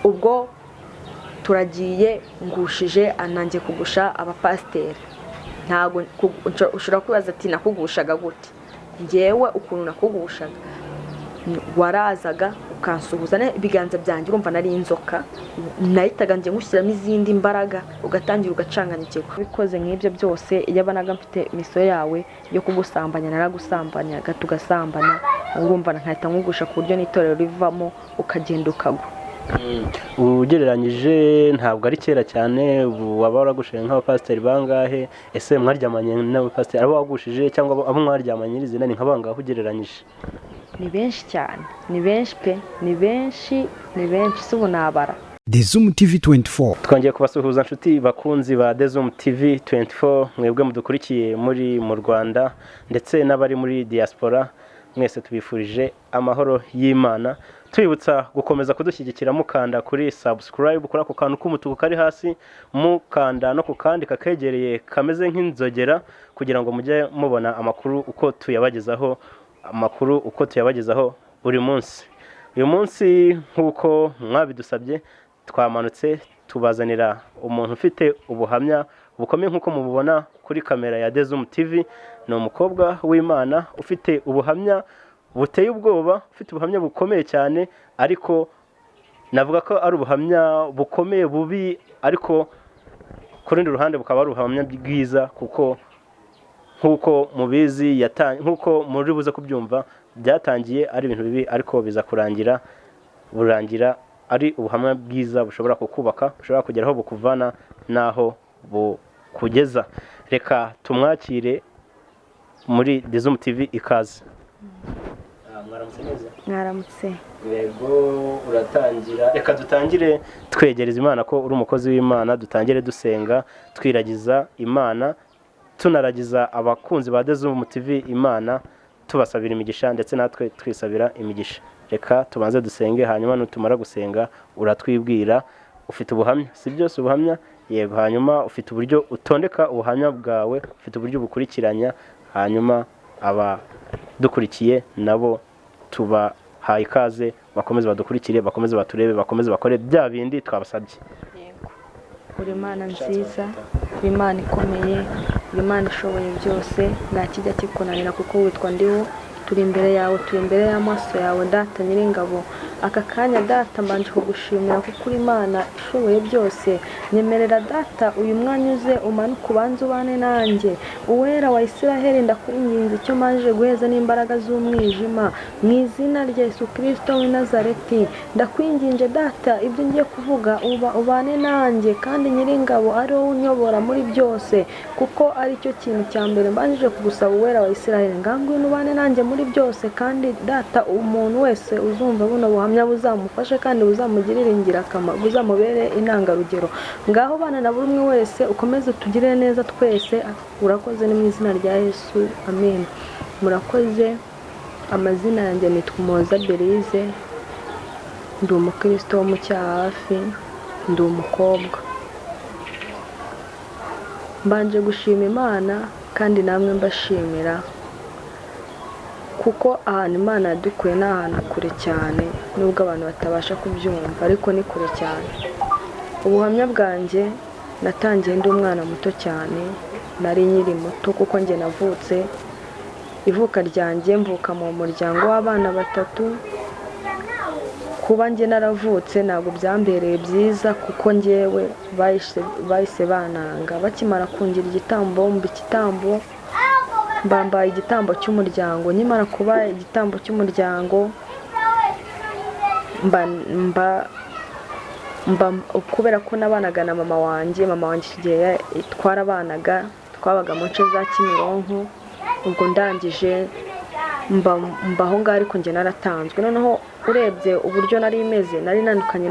ubwo turagiye ngushije ananjye kugusha abapasiteri. Ntago ushobora kwibaza ati nakugushaga gute? Ngewe ukuntu nakugushaga, warazaga ukansuhuza ibiganza byanjye urumva nari inzoka, nahitaga nje ngushyiramo izindi mbaraga ugatangira ugacanganyikirwa. Bikoze nk'ibyo byose iyo abanaga mfite miso yawe yo kugusambanya naragusambanyaga tugasambana, urumva nkahita nkugusha ku buryo n'itorero rivamo ukagenda ukagwa. Ugereranyije ntabwo ari kera cyane, waba waragushiye nk'abapasiteri bangahe? Ese mwaryamanye n'abapasiteri abo wagushije cyangwa abo mwaryamanye n'izina ni nk'abangahe ugereranyije? Ni benshi cyane, ni benshi pe, ni benshi si ubu nabara. The Zoom TV 24. Twongeye kubasuhuza inshuti bakunzi ba The Zoom TV 24, mwebwe mudukurikiye muri mu Rwanda ndetse n'abari muri diaspora, mwese tubifurije amahoro y'Imana. Twibutsa gukomeza kudushyigikira mukanda kuri subscribe kuri ako kantu k'umutuku kari hasi, mukanda no kukandi kakegereye kameze nk'inzogera kugira ngo mujye mubona amakuru uko tuyabagezaho buri munsi. Uyu munsi nk'uko mwabidusabye twamanutse tubazanira umuntu ufite ubuhamya bukomeye nk'uko mububona kuri kamera ya The Zoom TV. Ni umukobwa w'Imana ufite ubuhamya buteye ubwoba, ufite ubuhamya bukomeye cyane, ariko navuga ko ari ubuhamya bukomeye bubi, ariko ku rundi ruhande bukaba ari ubuhamya bwiza, kuko nk'uko mubizi nk'uko muri buze kubyumva byatangiye ari ibintu bibi, ariko biza burangira ari ubuhamya bwiza bushobora kukubaka, bushobora kugeraho bukuvana naho bukugeza. Reka tumwakire muri The Zoom TV. Ikaze. Mwaramutse neza? Mwaramutse. Yego, uratangira. Reka dutangire twegereza Imana ko uri umukozi w'Imana, dutangire dusenga twiragiza Imana, tunaragiza abakunzi ba The Zoom TV Imana, tubasabira imigisha ndetse natwe twisabira imigisha. Reka tubanze dusenge, hanyuma nutumara gusenga uratwibwira ufite ubuhamya. Si byose ubuhamya? Yego. Hanyuma ufite uburyo utondeka ubuhamya bwawe, ufite uburyo bukurikiranya, hanyuma aba dukurikiye nabo tubahaye ikaze, bakomeze badukurikire, bakomeze baturebe, bakomeze bakore bya bindi twabasabye. Yego. Uri Imana nziza, uri Imana ikomeye, uri Imana ishoboye byose, nta kijya kikunanira kuko witwa ndiho. Turi imbere yawe, turi imbere y'amaso yawe Data Nyiringabo. Aka kanya Data mbanje kugushimira kuko uri Imana ishoboye byose. Nyemerera Data uyu mwanya uze umanuka ubanze ubane nanjye. Uwera wa Isiraheli ndakwinginze icyo maje guheza n'imbaraga z'umwijima, mu izina rya Yesu Kristo w'i Nazareti. Ndakwinginze Data ibyo ngiye kuvuga ubane nanjye, kandi Nyiringabo ari wowe unyobora muri byose, kuko ari cyo kintu cya mbere mbanje kugusaba. Uwera wa Isiraheli ngangwino ubane nanjye muri byose, kandi Data umuntu wese uzumva buno buhamya buzamufashe kandi buzamugirira ingirakamaro, buzamubere intangarugero. Ngaho bana na buri umwe wese ukomeze tugire neza twese. Urakoze ni mu izina rya Yesu, amen. Murakoze. Amazina yanjye nitwa Umuhoza Belize, ndi umukristo wo mu Cyahafi, ndi umukobwa. Mbanje gushima Imana kandi namwe mbashimira, kuko ahantu Imana yadukuye ni ahantu kure cyane, nubwo abantu batabasha kubyumva, ariko ni kure cyane. Ubuhamya bwanjye natangiye ndi umwana muto cyane, nari nkiri muto kuko njye navutse. Ivuka ryanjye mvuka mu muryango w'abana batatu. Kuba njye naravutse ntabwo byambereye byiza, kuko njyewe bahise bananga. Bakimara kungira igitambo mba igitambo, mbambaye igitambo cy'umuryango. Nyimara kuba igitambo cy'umuryango kubera ko nabanaga na mama wanjye igihe twarabanaga, twabaga mu nce za Kimironko. Ubwo ndangije mbaho ngaho, ariko njye naratanzwe. Noneho urebye uburyo nari imeze, nari nandukanye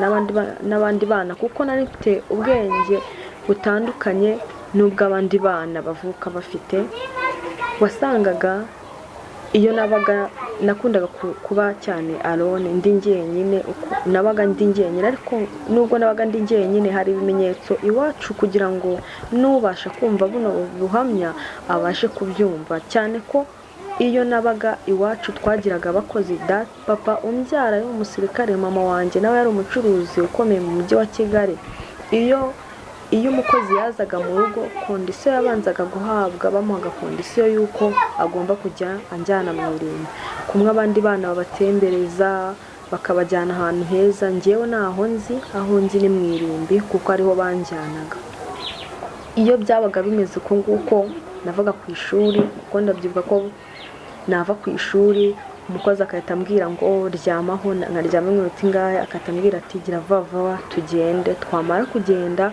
n'abandi bana, kuko nari mfite ubwenge butandukanye n'ubw'abandi bana bavuka bafite. Wasangaga iyo nakundaga kuba cyane alone, ndi njyenyine. Nabaga ndi njyenyine, ariko nubwo nabaga ndi njyenyine hari ibimenyetso iwacu kugira ngo nubasha kumva buno buhamya abashe kubyumva, cyane ko iyo nabaga iwacu twagiraga abakozi, papa umbyara y'umusirikare, mama wanjye nawe yari umucuruzi ukomeye mu mujyi wa Kigali. iyo umukozi yazaga mu rugo, kondisiyo yabanzaga guhabwa, bamuhaga kondisiyo y'uko agomba kujya anjyana mu irimbi, kumwe abandi bana babatembereza bakabajyana ahantu heza. Njyewe naho nzi, aho nzi ni mu irimbi kuko ariho banjyanaga. Iyo byabaga bimeze uko nguko, navaga ku ishuri, kuko ndabyibuka ko nava ku ishuri umukozi akahita ambwira ngo ryamaho, nkaryama iminota ingahe, akahita ambwira ati gira vuba tugende. Twamara kugenda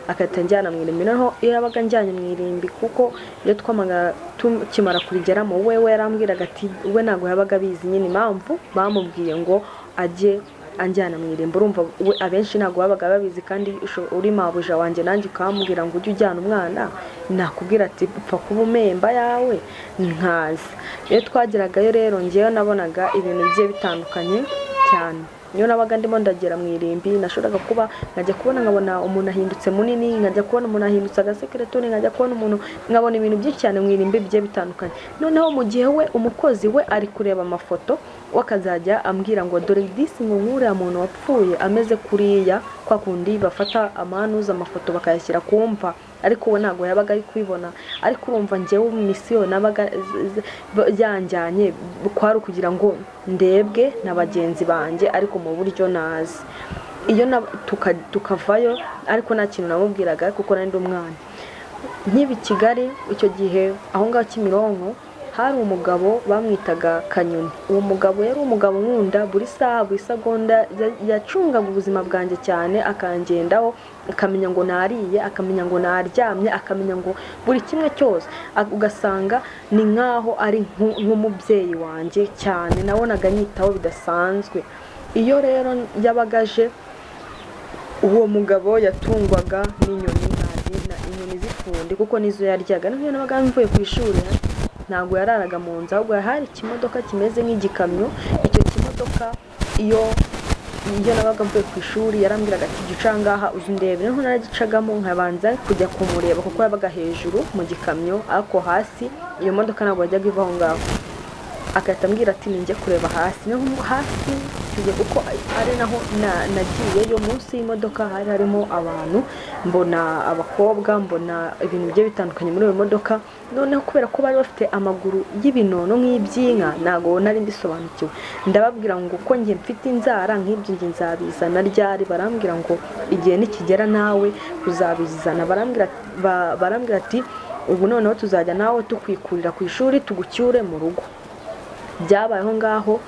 akahita njyana mu irimbi. Noneho iyo yabaga njyanye mu irimbi, kuko iyo twamaga tukimara kurigeramo, we yarambwiraga ati we ntabwo yabaga abizi nyine impamvu bamubwiye ngo ajye anjyana mu irimbi. Urumva abenshi ntabwo babaga babizi, kandi uri mabuja wanjye nanjye ukambwira ngo ujye ujyana umwana, nakubwira ati upfa kuba umemba yawe nkazi. Iyo twageragayo rero njyewe nabonaga ibintu bigiye bitandukanye cyane. Niyo nabaga ndimo ndagera mu irimbi, nashoboraga kuba nkajya kubona nkabona umuntu ahindutse munini, nkajya kubona umuntu ahindutse agasekeretoni, nkajya kubona umuntu, nkabona ibintu byinshi cyane mu irimbi bigiye bitandukanye. Noneho mu gihe we umukozi we ari kureba amafoto, wakazajya ambwira ngo dore disi ngo nkuriya muntu wapfuye ameze kuriya, kwa kundi bafata amanuza amafoto bakayashyira kumva, ariko we ntabwo yabaga ari kubibona. Ariko urumva njyewe misiyo nabaga yanjyanye kwari kugira ngo ndebwe na bagenzi banjye, ariko mu buryo nazi. Iyo tukavayo, ariko nta kintu namubwiraga kuko nari ndi umwana. Nkibi Kigali icyo gihe aho ngaho Kimironko, hari umugabo bamwitaga Kanyoni. Uwo mugabo yari umugabo nkunda, buri saha buri segonda yacungaga ubuzima bwanjye cyane, akangendaho, akamenya ngo nariye, akamenya ngo naryamye, akamenya ngo buri kimwe cyose. Ugasanga ni nkaho ari nk'umubyeyi wanjye cyane, nabonaga nyitaho bidasanzwe. Iyo rero yabagaje, uwo mugabo yatungwaga n'inyoni, inyoni z'ifundi, kuko nizo yaryaga. Niyo nabaga mvuye ku ishuri, ntabwo yararaga mu nzu, ahubwo hari ikimodoka kimeze nk'igikamyo. Icyo kimodoka iyo nabaga mvuye ku ishuri yarambwiraga ati gica ngaha uzi ndebe. Noneho naragicagamo nkabanza kujya kumureba, kuko yabaga hejuru mu gikamyo, ariko hasi iyo modoka ntabwo yajyaga iva aho ngaho. Akahita ambwira ati ninjye kureba hasi. Noneho hasi kuko ari naho nagiyeyo, munsi y'imodoka hari harimo abantu, mbona abakobwa, mbona ibintu bigiye bitandukanye muri iyo modoka. Noneho kubera ko bari bafite amaguru y'ibinono nk'iby'inka, ntabwo nari mbisobanukiwe. Ndababwira ngo uko njye mfite inzara nk'ibyo njye nzabizana ryari. Barambwira ngo igihe nikigera nawe uzabizana. Barambwira ati ubu noneho tuzajya nawe tukwikurira ku ishuri tugucyure mu rugo. Byabayeho ngaho.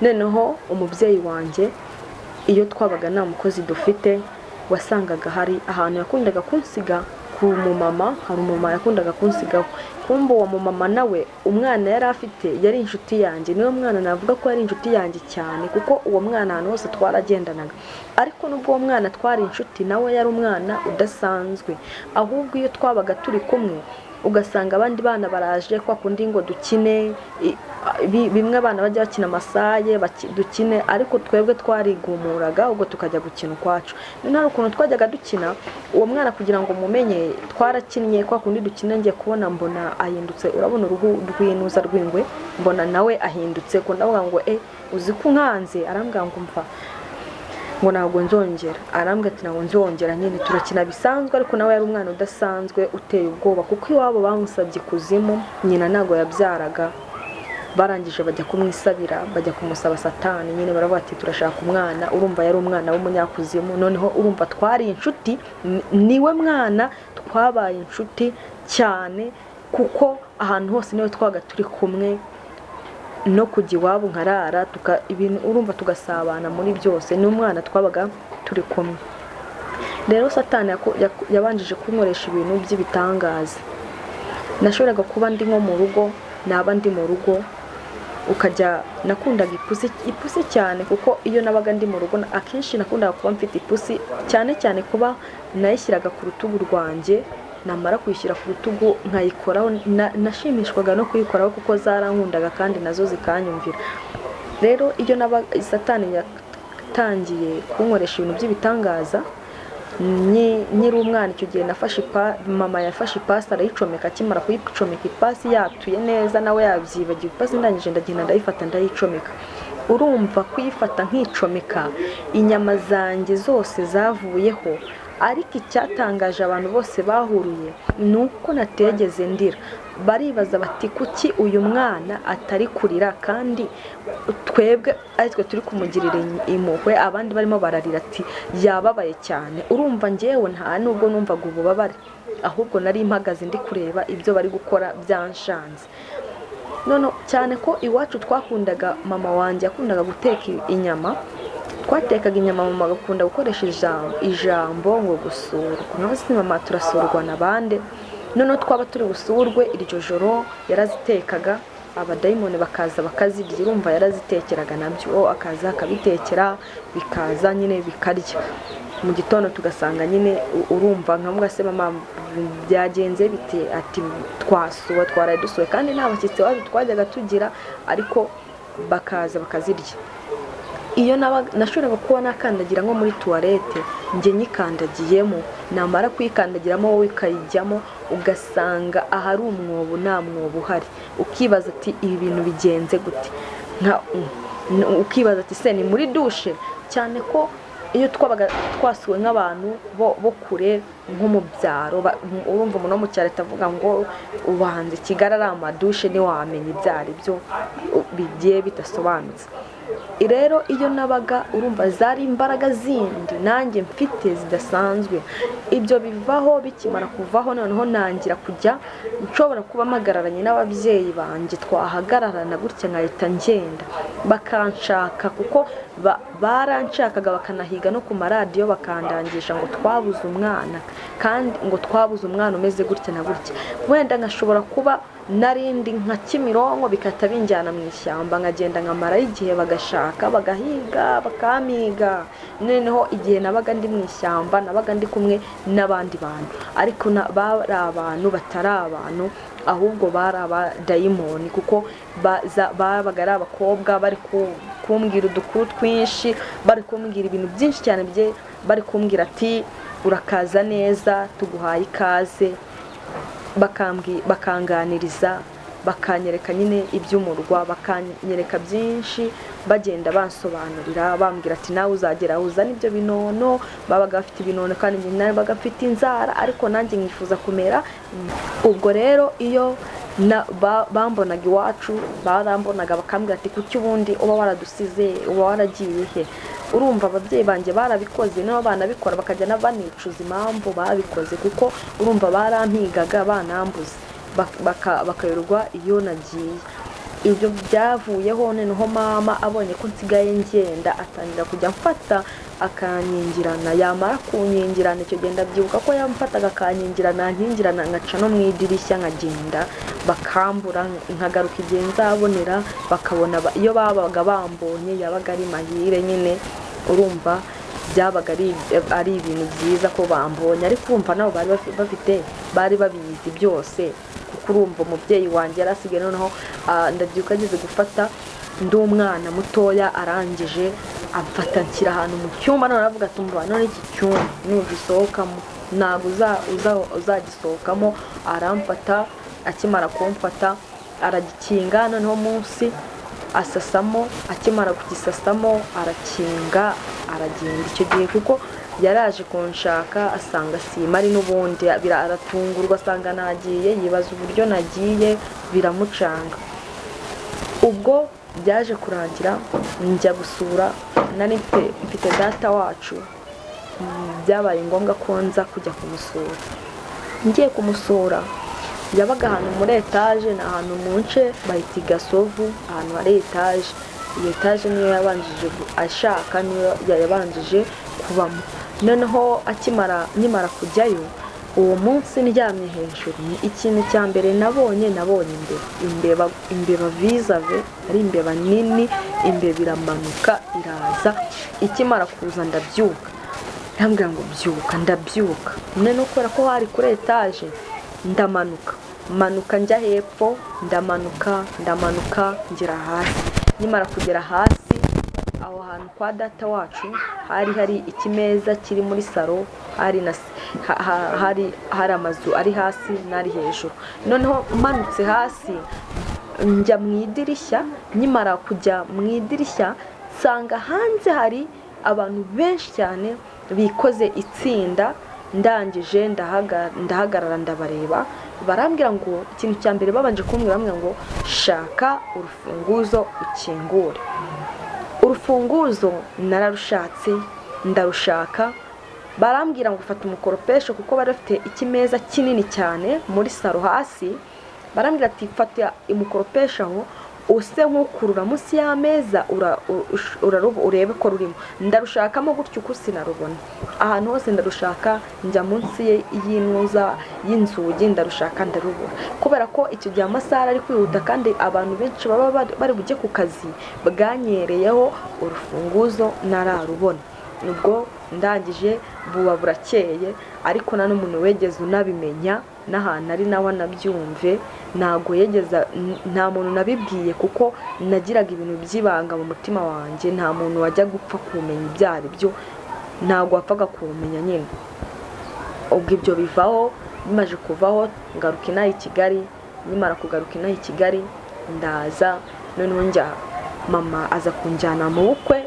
Noneho umubyeyi wanjye, iyo twabaga nta mukozi dufite, wasangaga hari ahantu yakundaga kunsiga ku mumama. Hari umumama yakundaga kunsigaho. Kumbe uwo mumama nawe umwana yari afite yari inshuti yanjye. Niyo mwana navuga ko yari inshuti yanjye cyane, kuko uwo mwana ahantu hose twaragendanaga. Ariko nubwo uwo mwana twari inshuti, nawe yari umwana udasanzwe. Ahubwo iyo twabaga turi kumwe, ugasanga abandi bana baraje kwa kundi ngo dukine, bimwe abana bajya bakina amasaye dukine, ariko twebwe twarigumuraga ubwo tukajya gukina ukwacu. None ukuntu twajyaga dukina, uwo mwana kugira ngo mumenye twarakinnye kwa kundi dukina, ngiye kubona mbona ahindutse. Urabona uruhu rw'inuza rw'ingwe, mbona nawe ahindutse. Ko ndavuga ngo uzi ko nkanze? Arambwira ngo mva ngo ntabwo nzongera. Arambwira ati ntabwo nzongera. Nyine turakina bisanzwe, ariko nawe yari umwana udasanzwe uteye ubwoba, kuko iwabo bamusabye kuzimu. Nyina ntabwo yabyaraga. Barangije bajya kumwisabira, bajya kumusaba Satani. Nyine baravuga ati turashaka umwana. Urumva yari umwana w'umunyakuzimu. Noneho urumva twari inshuti, niwe mwana twabaye inshuti cyane, kuko ahantu hose niwe twaga turi kumwe, no kujya iwabo nkarara ibintu, urumva tugasabana muri byose. Ni umwana twabaga turi kumwe. Rero Satani yabanjije kunkoresha ibintu by'ibitangaza. Nashoboraga kuba ndi nko mu rugo, naba ndi mu rugo, ukajya nakundaga ipusi cyane, kuko iyo nabaga ndi mu rugo akenshi nakundaga kuba mfite ipusi cyane cyane, kuba nayishyiraga ku rutugu rwanjye. Namara kuyishyira ku rutugu nkayikoraho, nashimishwaga no kuyikoraho kuko zarankundaga kandi nazo zikanyumvira. Rero iyo Satani yatangiye kunkoresha ibintu by'ibitangaza, nyiri umwana icyo gihe mama yafashe ipasi arayicomeka, akimara kuyicomeka ipasi yatuye neza nawe yabyibagiwe, ipasi ndangije ndagenda ndayifata ndayicomeka. Urumva kuyifata nkicomeka inyama zanjye zose zavuyeho, ariko icyatangaje abantu bose bahuruye ni uko nategeze ndira. Baribaza bati kuki uyu mwana atari kurira kandi twebwe ari twe turi kumugirira impuhwe, abandi barimo bararira ati yababaye cyane. Urumva njyewe nta nubwo numvaga ububabare, ahubwo nari mpagaze ndi kureba ibyo bari gukora byanshanze. None cyane ko iwacu twakundaga, mama wanjye yakundaga guteka inyama, twatekaga inyama mama agakunda gukoresha ijambo ngo gusurwa. Naho se mama turasurwa na bande? None twaba turi busurwe iryo joro yarazitekaga, abadayimoni bakaza bakazirya. Urumva yarazitekeraga nabyo, akaza akabitekera bikaza nyine bikarya. Mu gitondo tugasanga nyine urumva nkamwe se mama byagenze bite, ati twasuwe twaraye dusuwe, kandi nta bashyitsi wacu twajyaga tugira, ariko bakaza bakazirya. Iyo nashoboraga kuba nakandagira nko muri tuwarete, njye nyikandagiyemo, namara kuyikandagiramo wowe ukayijyamo, ugasanga ahari umwobo nta mwobo uhari, ukibaza ati ibi bintu bigenze gute, ukibaza ati se ni muri dushe. Cyane ko iyo twabaga twasuwe nk'abantu bo kure nko mu byaro, urumva umuntu wo mu cyaro atavuga ngo ubanze Kigali ari amadushe ntiwamenya ibyo ari byo, bigiye bidasobanutse. Rero iyo nabaga urumva zari imbaraga zindi nanjye mfite zidasanzwe. Ibyo bivaho, bikimara kuvaho noneho nangira kujya nshobora kuba mpagararanye n'ababyeyi banjye, twahagararana gutya nkahita ngenda bakanshaka, kuko baranshakaga bakanahiga no ku maradiyo bakandangisha ngo twabuze umwana, kandi ngo twabuze umwana umeze gutya na gutya. Wenda nkashobora kuba narindi nka Kimironko bikata binjyana mu ishyamba, nkagenda nkamara igihe bagashaka bagahiga bakamiga. Noneho igihe nabaga ndi mu ishyamba nabaga ndi kumwe n'abandi bantu, ariko bari abantu batari abantu, ahubwo bari abadayimoni, kuko babaga ari abakobwa bari kumbwira udukuru twinshi, bari kumbwira ibintu byinshi cyane, bari kumbwira ati urakaza neza, tuguhaye ikaze, bakanganiriza, bakanyereka nyine iby'umurwa, bakanyereka byinshi, bagenda bansobanurira bambwira ati nawe uzagera uzana ibyo binono. Babaga bafite ibinono kandi njye nabaga mfite inzara, ariko nanjye nkifuza kumera. Ubwo rero iyo bambonaga iwacu, barambonaga bakambwira ati kuki ubundi uba waradusize, uba waragiye he? Urumva ababyeyi banjye barabikoze, nabo banabikora bakajya n'abanicuza impamvu babikoze, kuko urumva barampigaga banambuze, bakayorwa iyo nagiye. Ibyo byavuyeho noneho mama abonye ko nsigaye ngenda, atangira kujya mfata akanyingirana. Yamara kunyingirana, icyo gihe ndabyibuka ko yamfataga akanyingirana, ngaca no mu idirishya nkagenda, bakambura, nkagaruka igihe nzabonera, bakabona iyo babaga bambonye yabaga ari mahire nyine. Urumva byabaga ari ibintu byiza ko bambonye, ariko urumva nabo bari babizi byose, kuko urumva umubyeyi wanjye yarasigaye. Noneho ndabyuka ageze gufata ndi umwana mutoya, arangije amfata nshyira ahantu mu cyumba. None aravuga ati umva, none iki cyumba nugisohokamo ntabwo uzagisohokamo. Aramfata, akimara kumfata aragikinga, noneho munsi asasamo, akimara kugisasamo arakinga, aragenda. Icyo gihe kuko yaraje kunshaka asanga simari, n'ubundi aratungurwa asanga nagiye, yibaza uburyo nagiye, biramucanga. Ubwo byaje kurangira njya gusura, nari mfite data wacu, byabaye ngombwa ko nza kujya kumusura. Ngiye kumusura yabaga ahantu muri etaje, ni ahantu mu nce bahita Gasovu, ahantu hari etaje. Iyo etaje niyo yabanjije ashaka, niyo yabanjije kubamo. Noneho nkimara kujyayo, uwo munsi ndyamye hejuru, ikintu cya mbere nabonye imbeba visave, ari imbeba nini. Imbeba iramanuka iraza, ikimara kuza ndabyuka, ndambwira ngo byuka, ndabyuka. Noneho kubera ko hari kuri etaje, ndamanuka njya hepfo, ndamanuka ngera hasi. Nyimara kugera hasi, aho hantu kwa data wacu hari ikimeza kiri muri salo, hari amazu ari hasi n'ari hejuru. Noneho manutse hasi njya mu idirishya, nyimara kujya mu idirishya nsanga hanze hari abantu benshi cyane bikoze itsinda. Ndangije ndahagarara ndabareba, barambwira ngo ikintu cya mbere babanje kumbwira ngo shaka urufunguzo ukingure. Urufunguzo nararushatse ndarushaka, barambwira ngo fata umukoropesho kuko bari bafite ikimeza kinini cyane muri salo hasi. Barambwira ati fata umukoropesho aho use nk'ukurura munsi y'ameza urebe ko rurimo. Ndarushakamo gutyo uko sinarubona, ahantu hose ndarushaka, njya munsi y'intuza y'inzugi ndarushaka ndarubura, kubera ko icyo gihe amasaha ari kwihuta kandi abantu benshi baba bari bujye ku kazi, bwanyereyeho urufunguzo nararubona. Ubwo ndangije buba burakeye, ariko nta n'umuntu wegeze unabimenya, n'ahantu ari nawe anabyumve ntago yegeza, nta muntu nabibwiye kuko nagiraga ibintu by'ibanga mu mutima wanjye. Nta muntu wajya gupfa kumenya ibyo ari byo, ntago wapfaga kumenya nyine. Ubwo ibyo bivaho, bimaje kuvaho ngaruka inaha i Kigali. Nyimara kugaruka inaha i Kigali ndaza, noneho njya mama aza kunjyana mu bukwe.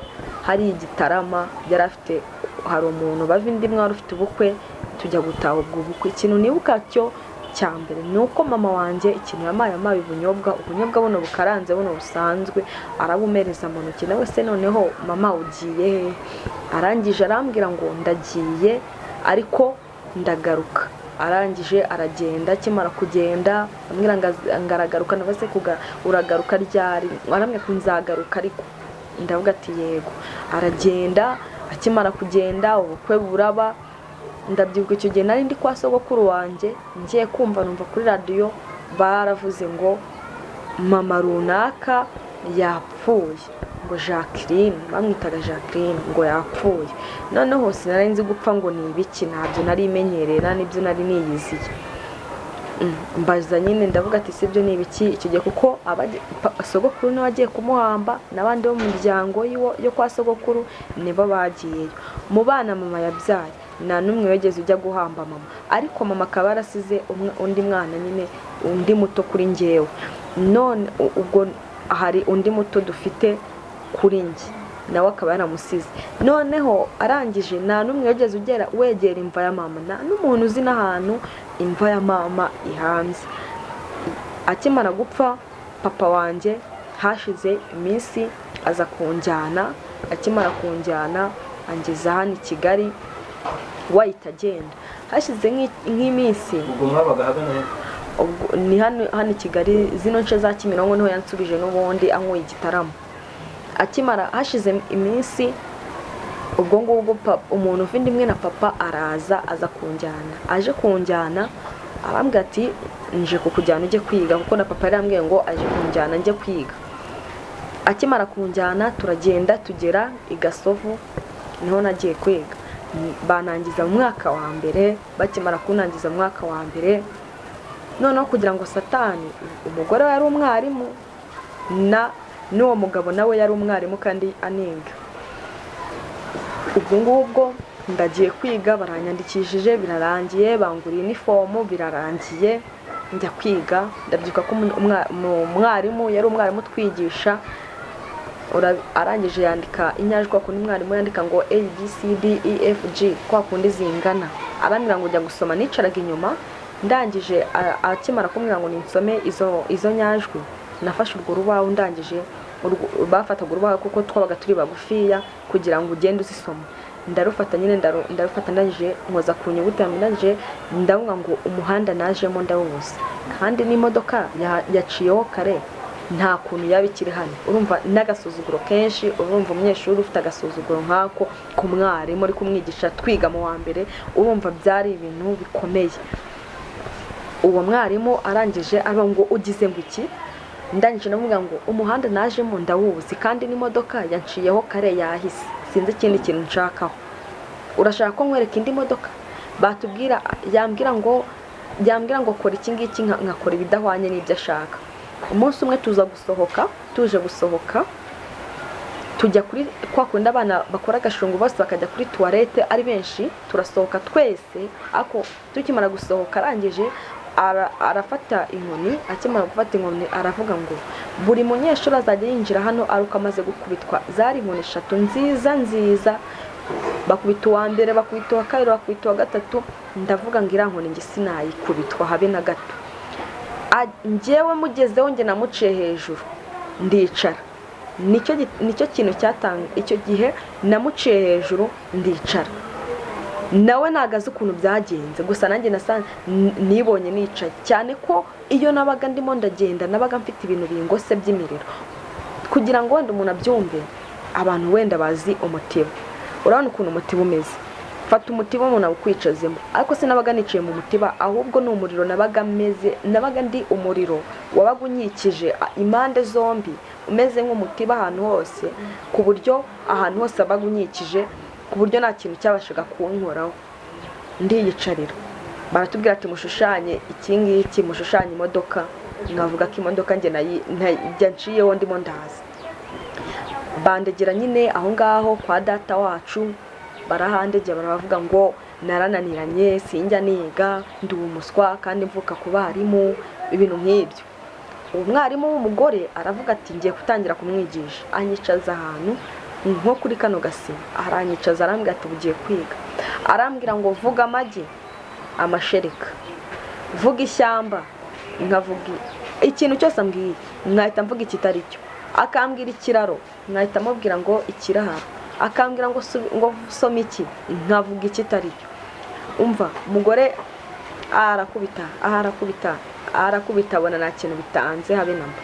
Hari igitarama yari afite, hari umuntu bava indi mwari ufite ubukwe, tujya gutaha ubwo bukwe. Ikintu nibuka cyo cya mbere ni uko mama wanjye ikintu yamaye ubunyobwa buno bukaranze buno busanzwe, arabumereza mu ntoki. Nawe se noneho mama ugiye he? Arangije arambwira ngo ndagiye ariko ndagaruka. Arangije aragenda, akimara kugenda ambwira ngo aragaruka. Nawe se uragaruka ryari? Arambwira ko nzagaruka ariko. Ndavuga ati yego. Aragenda, akimara kugenda ubukwe buraba. Ndabyibuka icyo gihe nari ndi kwa sogokuru wanjye, ngiye kumva numva kuri radio baravuze ngo mama runaka yapfuye, ngo Jacqueline, bamwitaga Jacqueline, ngo yapfuye. Noneho sinari nzi gupfa ngo ni ibiki, ntabyo nari imenyerera, nibyo nari niyiziye. Mbaza nyine ndavuga ati sibyo ni ibiki icyo gihe, kuko sogokuru niwe wagiye kumuhamba, n'abandi bo mu miryango yo kwa sogokuru nibo bagiyeyo. Mu bana mama yabyaye nta n'umwe wegeze ujya guhamba mama, ariko mama akaba yarasize undi mwana nyine, undi muto kuri njyewe. None ubwo hari undi muto dufite kuri njye, nawe akaba yaramusize. Noneho arangije nta n'umwe wegeze wegera imva ya mama, nta n'umuntu uzi n'ahantu imva ya mama ihanze. Akimara gupfa papa wanjye, hashize iminsi aza kunjyana. Akimara kunjyana angeza hano i Kigali, wahita agenda. Hashize nk'iminsi, ubwo mwabaga hagana ni hano i Kigali, zino nce za Kimironko niho yansubije n'ubundi ankuye igitaramo. Akimara hashize iminsi, ubwo ngubwo umuntu ufite imwe na papa aza kunjyana. Aje kunjyana arambwira ati nje kukujyana ujye kwiga, kuko na papa yarambwiye ngo aje kunjyana njye kwiga. Akimara kunjyana turagenda tugera i Gasovu, niho nagiye kwiga. Banangiza mu mwaka wa mbere. Bakimara kunangiza mu mwaka wa mbere, noneho kugira ngo satani, umugore we yari umwarimu n'uwo mugabo nawe yari umwarimu kandi aniga. Ubwo ngubwo ndagiye kwiga, baranyandikishije birarangiye, banguriye inifomu birarangiye, njya kwiga. Ndabyuka ko umwarimu yari umwarimu twigisha, arangije yandika inyajwi kundi mwarimu yandika ngo ABCDEFG kwa kundi zingana. Arambwira ngo ujya gusoma, nicaraga inyuma. Ndangije akimara kumbwira ngo ninsome izo nyajwi, nafashe urwo rubaho. Ndangije bafataga urubaho kuko twabaga turi bagufiya kugira ngo ugende uzisoma. Ndarufata nyine ndarufata, ndangije nkoza ku nyuguti, ndangije ndavuga ngo umuhanda najemo ndawuzi, kandi n'imodoka yaciyeho kare, nta kuntu yabikiri hano. Urumva n'agasuzuguro kenshi, urumva umunyeshuri ufite agasuzuguro nkako ku mwarimu ari kumwigisha twiga mu wa mbere, urumva byari ibintu bikomeye. Uwo mwarimu arangije aba ngo ugize ngo iki? Ndangije navuga ngo umuhanda najemo ndawuzi, kandi n'imodoka yanciyeho kare yahise, sinzi ikindi kintu nshakaho. Urashaka ko nkwereka indi modoka? Batubwira, yambwira ngo kora iki ngiki, nkakora ibidahwanye n'ibyo ashaka. Umunsi umwe tuje gusohoka, tujya kuri kwa kundi abana bakora agashungu bose bakajya kuri toilette ari benshi, turasohoka twese, ako tukimara gusohoka arangije arafata inkoni, akimara gufata inkoni aravuga ngo buri munyeshuri azajya yinjira hano aruko amaze gukubitwa zari inkoni 3 nziza, bakubita uwa mbere, bakubita uwa kabiri, bakubita uwa gatatu. Ndavuga ngo irankoni nge sinayikubitwa habe na gato. Njyewe mugezeho nge namuciye hejuru ndicara, nicyo kintu cyatanga icyo gihe, namuciye hejuru ndicara. Nawe nagaze ukuntu byagenze, gusa nanjye nibonye nicaye, cyane ko iyo nabaga ndimo ndagenda nabaga mfite ibintu bingose by'imiriro. Kugira ngo wenda umuntu abyumve, abantu wenda bazi umutiba, urabona ukuntu umutiba umeze. Fata umutiba umuntu awukwicazemo, ariko sinabaga niciye mu mutiba, ahubwo ni umuriro nabaga meze, nabaga ndi umuriro wabaga unyikije impande zombi, umeze nk'umutiba ahantu hose, ku buryo ahantu hose abaga unyikije, ku buryo nta kintu cyabashaga kunkoraho. Ndiyicarira, baratubwira ati mushushanye iki ngiki, mushushanye imodoka. Nkavuga ko imodoka nge najya nciyeho ndimo ndaza. Bandegera nyine aho ngaho kwa data wacu, barahandegera baravuga ngo narananiranye, sinjya niga, ndi umuswa kandi mvuka ku barimu, ibintu nk'ibyo. Umwarimu w'umugore aravuga ati ngiye gutangira kumwigisha, anyicaza ahantu nko kuri kano gasima, aranyicaza arambwira ati ugiye kwiga. Arambwira ngo vuga amagi, amashereka, vuga ishyamba, nkavuga ikintu cyose ambwiye, nkahita mvuga ikitari cyo. Akambwira ikiraro, nkahita mubwira ngo ikirahara. Akambwira ngo soma iki, nkavuga ikitari cyo. Umva umugore arakubita abona nta kintu bitanze habe namba.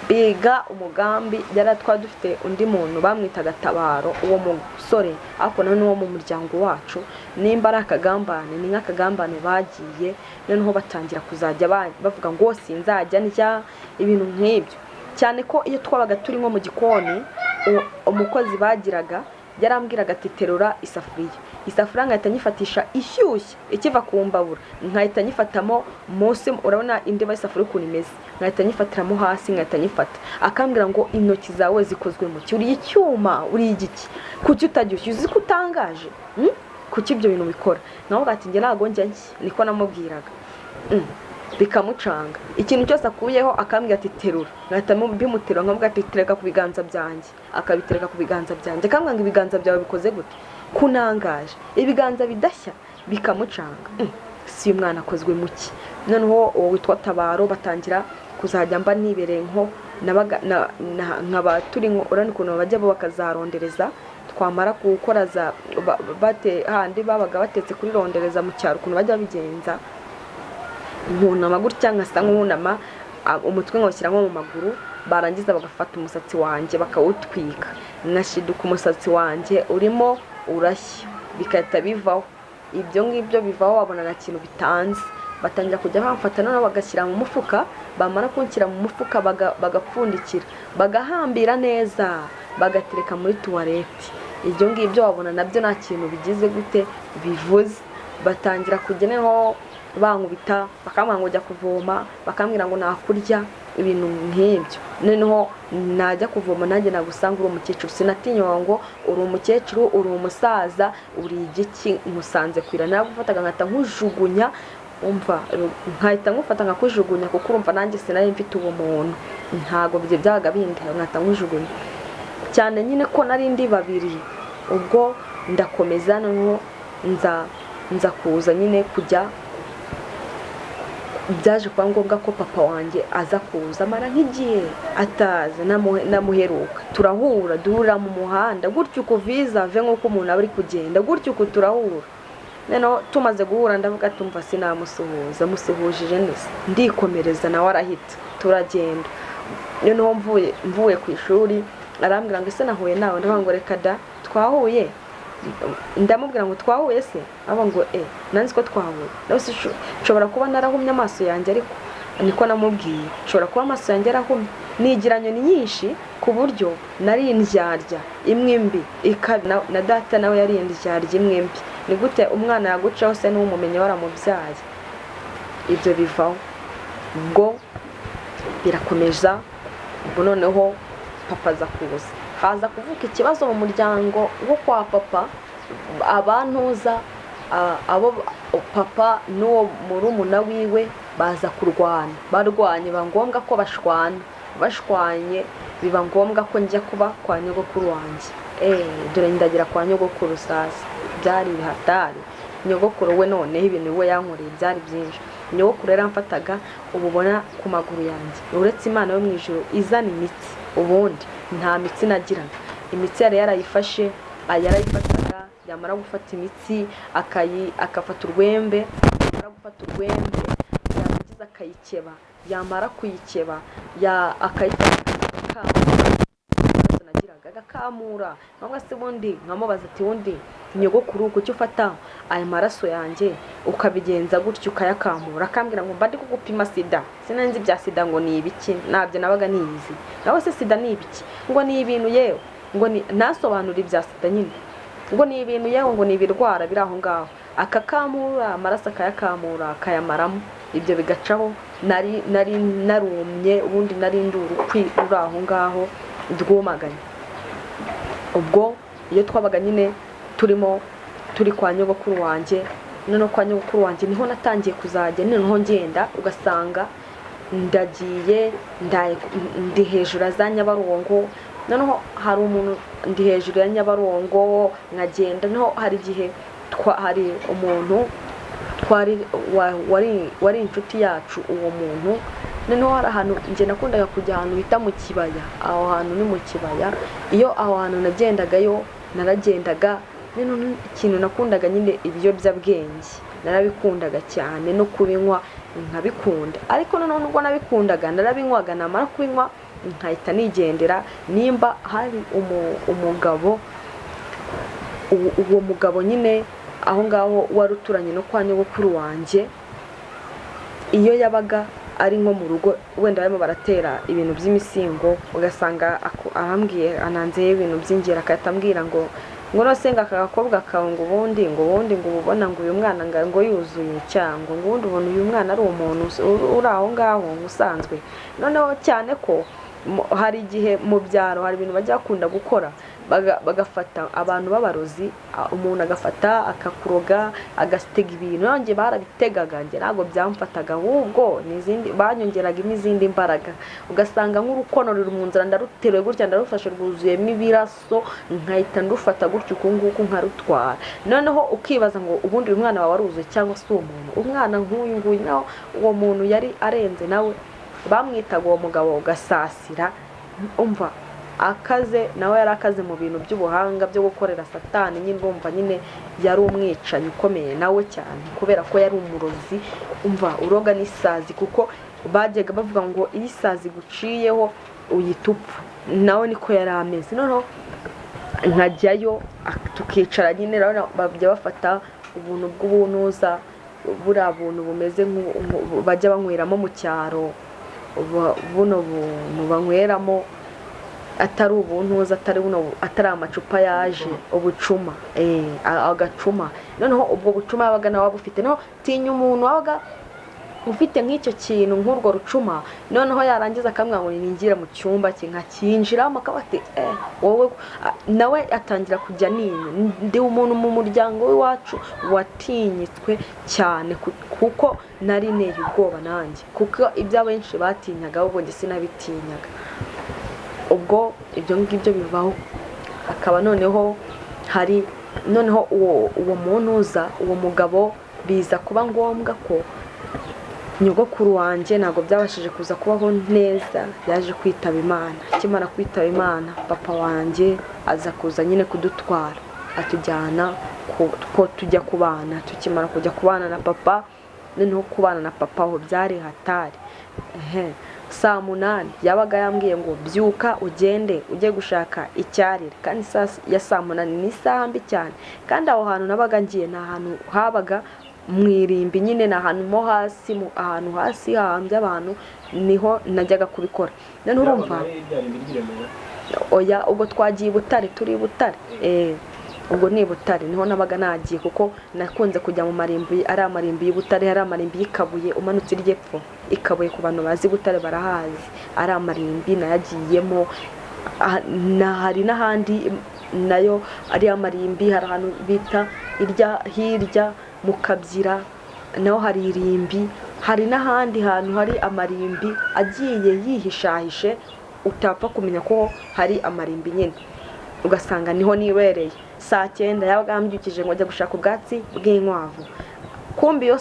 Biga umugambi, yari dufite undi muntu bamwitaga Tabaro, uwo musore ariko none uwo mu muryango wacu, nimba ari akagambane ni nk'akagambane bagiye, noneho batangira kuzajya bavuga ngo sinzajya ndya, ibintu nk'ibyo. Cyane ko iyo twabaga turi nko mu gikoni, umukozi bagiraga yarambwiraga ati terura isafuriya nkahita nyifatisha ishyushye ikiva ku mbabura, nkahita nyifatamo munsi, urabona indiba y'isafuriya ukuntu imeze, nkahita nyifatiramo hasi, nkahita nyifata. Akambwira ngo intoki zawe zikozwe mu ki, uri icyuma, uri igiki, kuki utajya uzi ko utangaje, kuki ibyo bintu bikora? Naho ati nge ntago njya niko namubwiraga. Bikamucanga, ikintu cyose akuyeho akambwira ati terura, nkahita bimuterura nkavuga ati tereka ku biganza byanjye, akabitereka ku biganza byanjye. Akambwira ngo ibiganza byawe bikoze gute, kunangaje, ibiganza bidashya. Bikamucanga, si umwana akozwe muki. Noneho uwo witwa Tabaro batangira kuzajya mba nibereye nko nkaba turi urani ukuntu bajya bo bakazarondereza, twamara gukora za handi babaga batetse kuri rondereza mu cyaro, ukuntu bajya bigenza, nkunama gutya nkasa nk'unama, umutwe nkawushyira nko mu maguru, barangiza bagafata umusatsi wanjye bakawutwika, nkashiduka umusatsi wanjye urimo urashya, bikahita bivaho. Ibyo ngibyo bivaho, wabona nta kintu bitanze. Batangira kujya bamfata noneho bagashyira mu mufuka, bamara kunshyira mu mufuka bagapfundikira, bagahambira neza, bagatereka muri toilette. Ibyo ngibyo wabona nabyo nta kintu bigize gute bivuze. Batangira kujya neho bankubita, bakambwira ngo ujya kuvoma, bakambwira ngo nakurya, ibintu nk'ibyo. Noneho najya kuvoma nanjye nagusanga uri umukecuru, sinatinywa ngo uri umukecuru, uri umusaza, uri igiki, nkusanze kwira. Nagufataga nkata nkujugunya, umva nkahita ngufata nkakujugunya, kuko urumva nanjye sinari mfite uwo muntu, ntago byabaga bindeba, nkata nkujugunya cyane nyine ko nari ndi babiri. Ubwo ndakomeza noneho nza kuza nyine kujya, byaje kuba ngombwa ko papa wanjye aza kuza, amara nk'igihe ataza, namuheruka. Turahura, duhurira mu muhanda gutyo uko viza ave nk'uko umuntu aba ari kugenda gutyo uko turahura. Noneho tumaze guhura ndavuga tumva sinamusuhuza, musuhujije neza, ndikomereza nawe arahita, turagenda. Noneho mvuye ku ishuri arambwira ngo ese nahuye nawe, ndavuga ngo reka da, twahuye. Ndamubwira ngo twahuye se, aba ngo nanzi ko twahuye. Nose nshobora kuba narahumye amaso yanjye, ariko niko namubwiye, nshobora kuba amaso yanjye arahumye, nigiranye nyinshi ku buryo nari indyarya imwe mbi, na data nawe yari indyarya imwe mbi. Ni gute umwana yagucaho se n'umumenye waramubyaye? Ibyo bivaho. Ubwo birakomeza, ubwo noneho papa aza kuza. haza kuvuka ikibazo mu muryango wo kwa papa, abantuza abo papa n'uwo murumuna wiwe baza kurwana, barwanye biba ngombwa ko bashwanye biba ngombwa ko njya kuba kwa nyogokuru wanjye. Dore ndagira kwa nyogokuru sasa, byari bihatari. Nyogokuru we noneho ibintu we yankoreye byari byinshi. Nyogokuru yaramfataga ububona ku maguru yanjye, uretse Imana yo mu ijuru izana imitsi, ubundi nta mitsi nagiraga. Imitsi yari yarayifashe, yarayifataga, yamara gufata imitsi akafata urwembe, yamara gufata urwembe yarangiza akayikeba, yamara kuyikeba akayifata agakamura. Nangwa se ubundi nkamubaza ati wundi nyogokuru kuki ufata aya maraso yanjye ukabigenza gutyo ukayakamura? Akambwira ngo mba ndi kugupima sida. Sinanzi bya sida ngo ni ibiki, nabyo nabaga niyizi. Nawe se sida ni ibiki? Ngo ni ibintu yewe, ngo nasobanura ibya sida nyine, ngo ni ibintu yewe, ngo ni ibirwara biri aho ngaho. Akakamura amaraso akayakamura akayamaramo, ibyo bigacaho. Nari narumye, ubundi nari nduru ruri aho ngaho ndwumaganye. Ubwo iyo twabaga nyine turi kwa nyogokuru wanjye, noneho kwa nyogokuru wanjye niho natangiye kuzajya noneho ngenda, ugasanga ndagiye ndi hejuru za Nyabarongo. Noneho hari umuntu ndi hejuru ya Nyabarongo nkagenda. Noneho hari igihe hari umuntu wari inshuti yacu, uwo muntu noneho hari ahantu njye nakundaga kujya ahantu bita mu kibaya. Aho hantu ni mu kibaya. Iyo aho hantu nagendagayo naragendaga, noneho ikintu nakundaga nyine ibiyobyabwenge narabikundaga cyane, no kubinywa nkabikunda. Ariko noneho nubwo nabikundaga narabinywaga, namara kubinywa nkahita nigendera. Nimba hari umugabo, uwo mugabo nyine aho ngaho wari uturanye no kwa nyogokuru wanjye, iyo yabaga ari nko mu rugo wenda barimo baratera ibintu by'imisingo, ugasanga arambwiye ananzeye ibintu by'ingera, akahita ambwira ngo nosenga aka gakobwa kawe ngo ubundi ngo ubona ngo uyu mwana ngo yuzuye cyangwa ngo ubundi ubona uyu mwana ari umuntu uri aho ngaho usanzwe. Noneho cyane ko hari igihe mu byaro hari ibintu bajya bakunda gukora, bagafata abantu b'abarozi, umuntu agafata akakuroga agasitega ibintu. Nanjye barabitegaga, njye ntabwo byamfataga, ahubwo n'izindi banyongeraga izindi mbaraga. Ugasanga nk'urukono ruri mu nzira ndaruteruye gutya, ndarufashe rwuzuyemo ibiraso, nkahita ndufata gutyo uku nguku nkarutwara. Noneho ukibaza ngo ubundi uyu mwana wawe waruzuye cyangwa se uwo muntu, umwana nk'uyu nguyu. Naho uwo muntu yari arenze, nawe bamwitaga uwo mugabo Gasasira. Umva akaze, nawe yari akaze mu bintu by'ubuhanga byo gukorera Satani. Nyine bumva nyine yari umwicanyi ukomeye nawe cyane, kubera ko yari umurozi. Umva uroga n'isazi, kuko bajyaga bavuga ngo iyo isazi guciyeho uyita upfa. Nawe niko yari ameze. Noneho nkajyayo tukicara nyine, bajya bafata ubuntu bw'ubunuza, buriya buntu bumeze bajya banyweramo mu cyaro. Buno buntu banyweramo atari ubuntuza, atari amacupa yaje, ubucuma, agacuma. Noneho ubwo bucuma yabaga nawe bufite. Noneho tinya umuntu wabaga ufite nk'icyo kintu nk'urwo rucuma, noneho yarangiza akamwira ngo ninjira mu cyumba cye, nkakinjiramo akaba ati wowe. Nawe atangira kujya ninya. Ndi umuntu mu muryango w'iwacu watinyitswe cyane, kuko nari nteye ubwoba nanjye, kuko ibyo abenshi batinyaga ahubwo njye sinabitinyaga. Ubwo ibyo ngibyo bivaho. Akaba noneho hari uwo muntuza, uwo mugabo, biza kuba ngombwa ko nyogokuru wanjye ntabwo byabashije kuza kubaho neza, yaje kwitaba Imana. Akimara kwitaba Imana, papa wanjye aza kuza nyine kudutwara, atujyana ko tujya kubana. Tukimara kujya kubana na papa, noneho kubana na papa aho byari hatari. Saa 8 yabaga yambwiye ngo byuka ugende ujye gushaka icyarire, kandi ya saa 8 ni isaha mbi cyane. Kandi aho hantu nabaga ngiye ni ahantu habaga mwirimbi nyine, na ahantu mo hasi, ahantu hasi hahambye abantu, niho najyaga kubikora. None urumva oya, ubwo twagiye Butare, turi Butare. Ubwo ni Butare niho nabaga nagiye, kuko nakunze kujya mu marimbi, ari amarimbi y'Ibutare, ari amarimbi y'Ikabuye, umanutse iryepfo Ikabuye ku bantu bazi Butare barahazi. Ari amarimbi nayagiyemo hari n'ahandi nayo ari amarimbi, hari ahantu bita hirya mu Kabyira naho hari irimbi, hari n'ahandi hantu hari amarimbi agiye yihishahishe utapfa kumenya ko hari amarimbi nyine, ugasanga niho nibereye saa 9 yabaga yambyukije ngo ajya gushaka ubwatsi bw'inkwavu. Kumbi iyo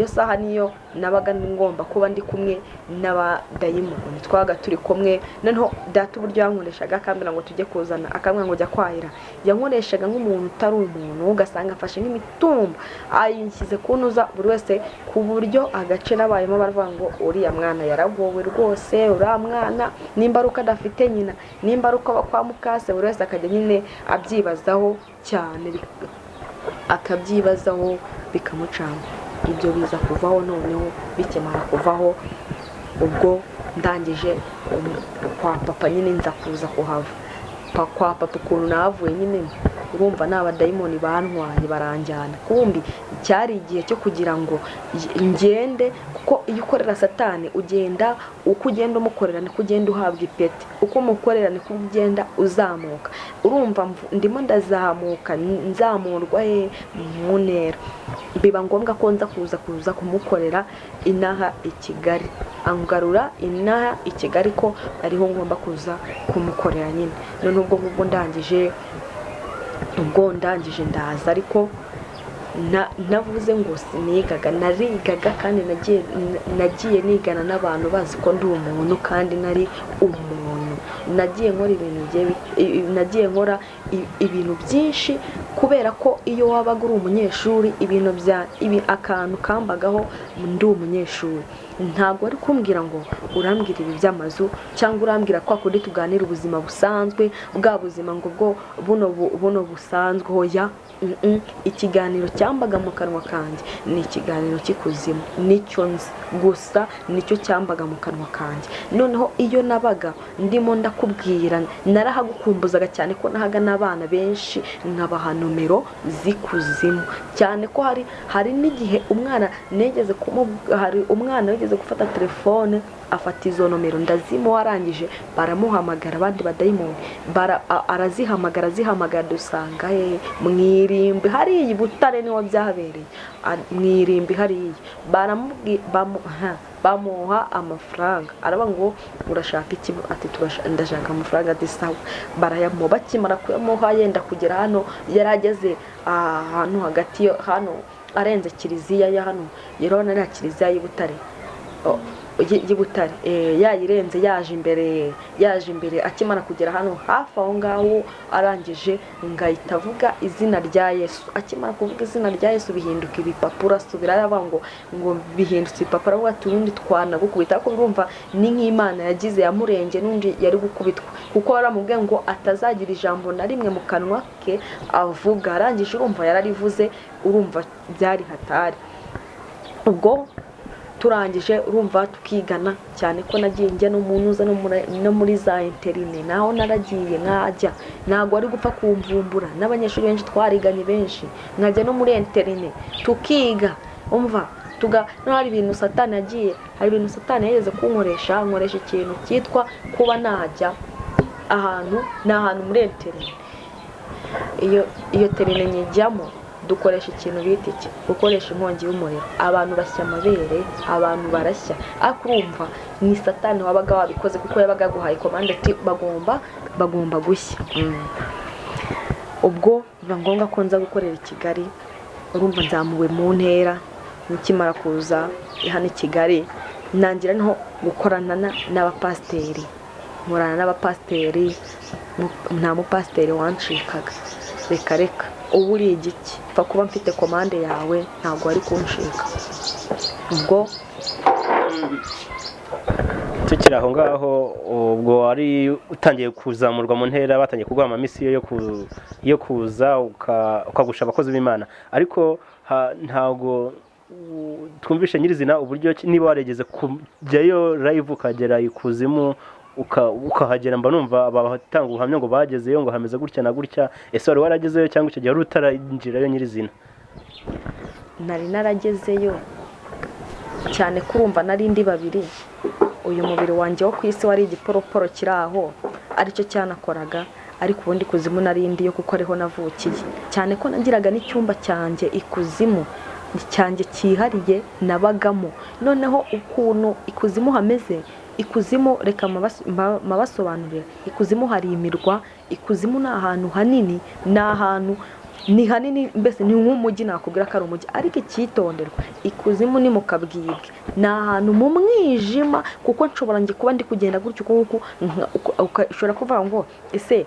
saha niyo nabaga ngomba kuba ndi kumwe n'abadayimoni, twaga turi kumwe. Noneho data uburyo yankoreshaga akambira ngo tujye kuzana, akambwira ngo jya kwahira, yankoreshaga nk'umuntu utari umuntu, ugasanga afashe nk'imitumba ayinshyize kuntuza buri wese ku buryo agace nabayemo baravuga ngo uriya mwana yaragowe rwose, uriya mwana nimba ari uko adafite nyina, nimba ari uko kwa mukase, buri wese akajya nyine abyibazaho cyane, akabyibazaho bikamucanga. Ibyo biza kuvaho, noneho bikemara kuvaho ubwo ndangije kwa papa nyine nza kuza kuhava. Kwa papa ukuntu nahavuye nyine urumva n'abadayimoni bantwaye baranjyana. Kumbi cyari igihe cyo kugira ngo ngende, kuko iyo ukorera Satani ugenda uko ugenda umukorera niko ugenda uhabwa ipeti, uko umukorera niko ugenda uzamuka. Urumva ndimo ndazamuka nzamurwa mu ntera, biba ngombwa ko nza kuza kumukorera inaha i Kigali, angarura inaha i Kigali ko ariho ngomba kuza kumukorera nyine. None ubwo ndangije ndaza, ariko navuze ngo sinigaga, narigaga kandi nagiye nigana n'abantu bazi ko ndi umuntu kandi nari umuntu. Nagiye nkora ibintu byinshi, kubera ko iyo wabaga uri umunyeshuri akantu kambagaho ndi umunyeshuri. Ntabwo ari kumbwira ngo urambwira ibi by'amazu cyangwa urambwira ko akundi tuganira ubuzima busanzwe, bwa buzima ngo bwo buno busanzwe. Hoya, ikiganiro cyambaga mu kanwa kanjye ni ikiganiro cy'ikuzimu, nicyo nzi gusa, nicyo cyambaga mu kanwa kanjye. Noneho iyo nabaga ndimo ndakubwira, narahagukumbuzaga cyane ko nahaga n'abana benshi nkabaha nomero z'ikuzimu, cyane ko hari n'igihe umwana wigeze gufata telefone afata izo nomero ndazimuha, arangije baramuhamagara abandi badayimoni, arazihamagara dusanga mwirimbi hariya i Butare niho byabereye, mwirimbi hariya bamuha amafaranga, araba ngo urashaka iki? Ati ndashaka amafaranga. Ati sawa, barayamuha. Bakimara kuyamuha yenda kugera hano, yarageze ahantu hagati hano arenze kiliziya ya hano, yerona na kiliziya y'i Butare, yayirenze yaje imbere. Akimara kugera hano hafi aho ngaho, arangije ngahita avuga izina rya Yesu. Akimara kuvuga izina rya Yesu bihinduka ibipapuro, asubira yavuga ngo bihindutse ibipapuro, avuga ati urundi twanagukubita. Ariko urumva ni nk'Imana yagize yamurenge n'undi yari gukubitwa, kuko baramubwiye ngo atazagira ijambo na rimwe mu kanwa ke avuga. Arangije urumva yararivuze, urumva byari hatari. Ubwo turangije urumva tukigana cyane ko nagiye njya no munuza no muri za interine, naho naragiye nkajya, ntago ari gupfa kumvumbura. N'abanyeshuri benshi twariganye benshi, nkajya no muri interine tukiga. Umva hari ibintu Satani yageze kunkoresha, nkoresha ikintu cyitwa kuba najya ahantu muri interine. Iyo terine nyijyamo dukoresha ikintu bita iki, gukoresha inkongi y'umuriro. Abantu basya amabere, abantu barashya. Ariko urumva ni Satani wabaga wabikoze, kuko yabaga guhaye komande ati bagomba gushya. Ubwo biba ngombwa ko nza gukorera i Kigali. Urumva nzamuwe mu ntera, nikimara kuza hano i Kigali nangira niho gukorana n'abapasiteri. Nkorana n'abapasiteri, nta mupasiteri wancikaga. Reka ubu uri igiki, pfa kuba mfite komande yawe ntabwo ari kunshika. Ubwo tukiri aho ngaho, ubwo wari utangiye kuzamurwa mu ntera, batangiye kuguha amamisiyo yo kuza ukagusha abakozi b'Imana. Ariko ntabwo twumvishe nyirizina uburyo niba waregeze kujyayo live ukagera ikuzimu ukahagera. Mba numva abatanga ubuhamya ngo bagezeyo ngo hameze gutya na gutya. Ese wari waragezeyo cyangwa icyo gihe wari utarinjirayo nyirizina? Nari naragezeyo cyane kurumva nari ndi babiri. Uyu mubiri wanjye wo ku isi wari igiporoporo kiri aho, aricyo cyanakoraga, ariko ubundi ikuzimu narindi yo kuko ariho navukiye, cyane ko nagiraga n'icyumba cyanjye ikuzimu cyanjye cyihariye nabagamo. Noneho ukuntu ikuzimu hameze, ikuzimu reka mabasobanurira, ikuzimu hari imirwa, ikuzimu ni ahantu hanini, ni ahantu ni hanini, mbese ni nk'umujyi, nakubwira ko ari umujyi, ariko icyitonderwa ikuzimu ni mu kabwibwe, ni ahantu mu mwijima, kuko nshobora nge kuba ndi kugenda gutyo kuko ushobora kuvuga ngo ese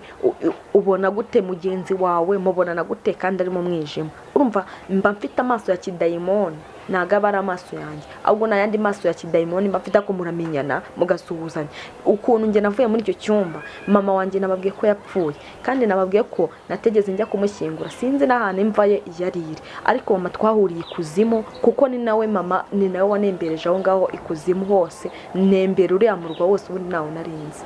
ubona gute mugenzi wawe, mubonana gute kandi ari mu mwijima? Urumva mba mfite amaso ya kidayimoni, ntago aba ari amaso yanjye, ahubwo n'ayandi maso ya kidayimoni mba mfite ko muramenyana mugasuhuzanya. Ukuntu nge navuye muri icyo cyumba, mama wanjye nababwiye ko yapfuye, kandi nababwiye ko nategeze njya kumushyingura, sinzi n'ahantu imva ye yariri, ariko mama twahuriye ikuzimu, kuko ni nawe mama, ni nawe wanembereje aho ngaho ikuzimu hose, nembera uriya murwa wose, ubundi nawe narinzi.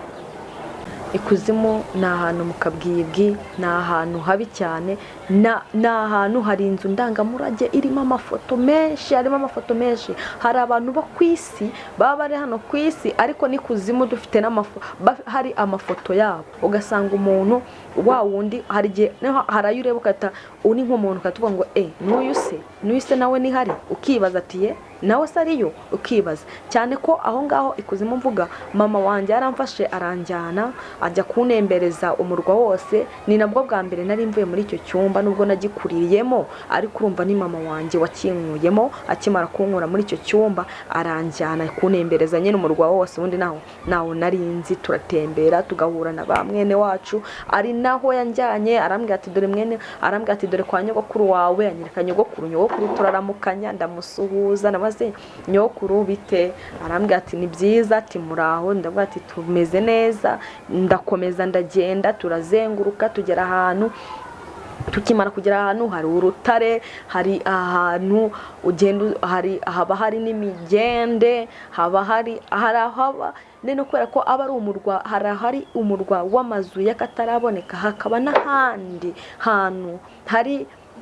Ikuzimu ni ahantu mu kabwibwi, ni ahantu habi cyane, ni ahantu hari inzu ndangamurage irimo amafoto menshi, hari abantu bo ku isi baba bari hano ku isi, ariko n'ikuzimu dufite hari amafoto yabo, ugasanga umuntu wa wundi hari igihe harayo ureba ukata uni nk'umuntu ukatuvuga ngo n'uyu se nawe ni hari, ukibaza ati nawe se ariyo, ukibaza cyane ko aho ngaho ikuzimu mvuga, mama wanjye yaramfashe aranjyana ajya kunembereza umurwa wose. Ni nabwo bwa mbere nari mvuye muri icyo cyumba, nubwo nagikuriyemo, ariko urumva ni mama wanjye wakinkuyemo, akimara kunkura muri icyo cyumba aranjyana kunembereza nyine umurwa wose. Ubundi naho narinzi, turatembera tugahura na ba mwene wacu, ari naho yanjyanye, arambwira ati dore mwene, arambwira ati dore kwa nyogokuru wawe, anyereka nyogokuru turaramukanya, ndamusuhuza, namaze nyokuru bite, arambwira ati ni byiza, ati muraho, ndavuga ati tumeze neza, ndakomeza ndagenda, turazenguruka tugera ahantu. Tukimara kugera ahantu hari urutare, hari ahantu ugenda, haba hari n'imigende, haba nene kubera ko aba ari umurwa, hari umurwa w'amazu y'akataraboneka, hakaba n'ahandi hantu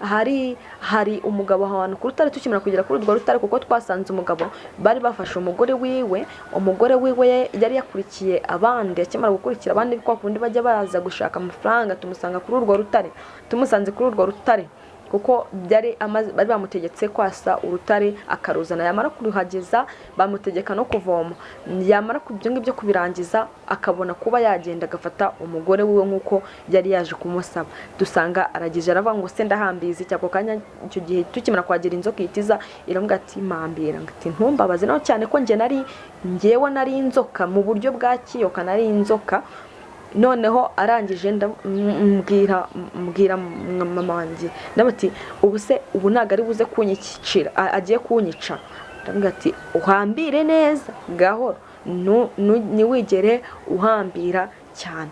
hari umugabo ahantu ku rutare. Tukimara kugera kuri urwo rutare, kuko twasanze umugabo bari bafashe umugore wiwe yari yakurikiye abandi, akimara gukurikira abandi kwa kundi bajya baza gushaka amafaranga, tumusanze kuri urwo rutare, kuko bari bamutegetse kwasa urutare akaruzana, yamara kuruhageza bamutegeka no kuvoma, yamara kubyo ngibyo kubirangiza akabona kuba yagenda agafata umugore wiwe nk'uko yari yaje kumusaba. Dusanga aragije aravuga ngo se ndahambiza cyako kanya. Icyo gihe tukimara kwagera inzoka itiza iramubwira ati mambira, ngati ntumbabaze naho cyane ko ngewe nari inzoka mu buryo bwa kiyoka, nari inzoka. Noneho arangije mbwira mama wanjye, ndabati ubu ntago ari buze kunyicira, agiye kunyica. Ndamubwira ati uhambire neza gahoro, ntiwigere uhambira cyane.